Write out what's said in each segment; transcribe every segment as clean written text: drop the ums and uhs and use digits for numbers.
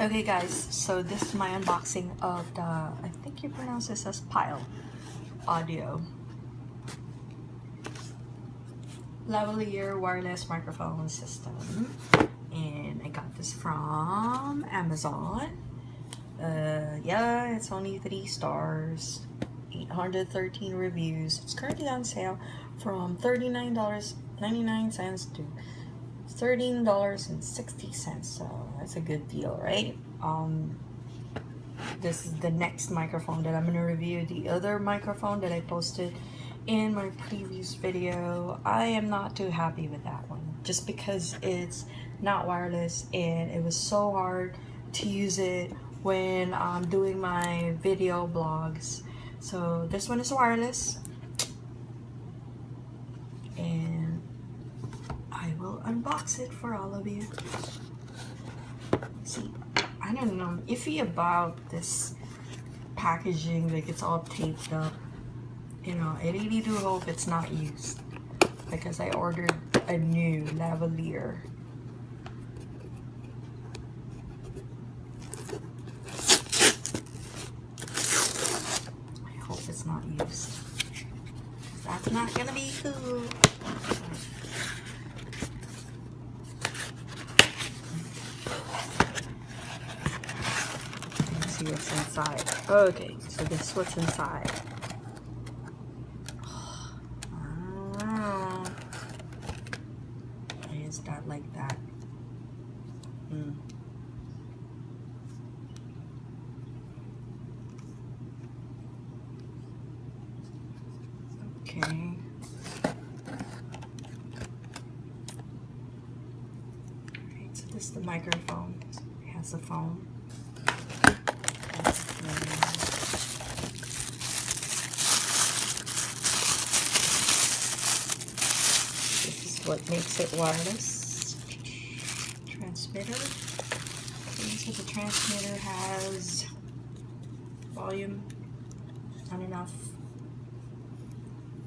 Okay guys, so this is my unboxing of the, I think you pronounce this as Pyle audio Lavalier wireless microphone system, and I got this from Amazon. Yeah, it's only 3 stars, 813 reviews. It's currently on sale from $39.99 to $13.60, so that's a good deal, right? This is the next microphone that I'm going to review. The other microphone that I posted in my previous video, I am not too happy with that one, just because it's not wireless and it was so hard to use it when I'm doing my video blogs. So this one is wireless, and I will unbox it for all of you. See, I don't know, I'm iffy about this packaging, like it's all taped up. You know, I really do hope it's not used, because I ordered a new lavalier. I hope it's not used. That's not gonna be cool. Let's see what's inside. Okay, so this is what's inside. That like that. Okay. Alright, so this is the microphone. It has the phone. This is what makes it wireless. Transmitter. Okay, so the transmitter has volume on and off.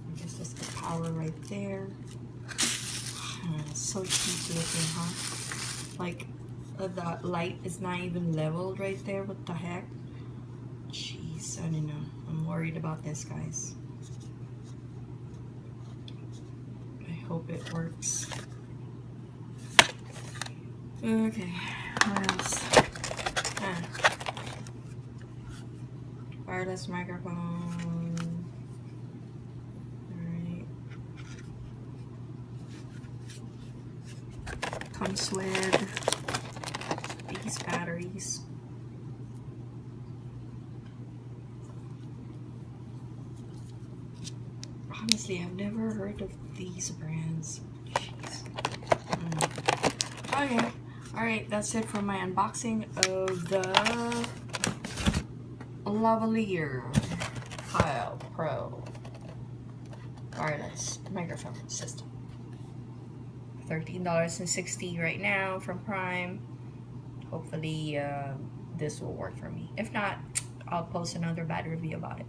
I guess that's the power right there. So cheap looking, huh? Like the light is not even leveled right there. What the heck? Jeez, I don't know. I'm worried about this, guys. I hope it works. Okay, what else? Wireless microphone. Alright. Comes with these batteries. Honestly, I've never heard of these brands. Jeez. Okay. Alright, that's it for my unboxing of the Lavalier Pyle Pro wireless microphone system. $13.60 right now from Prime. Hopefully this will work for me. If not, I'll post another bad review about it.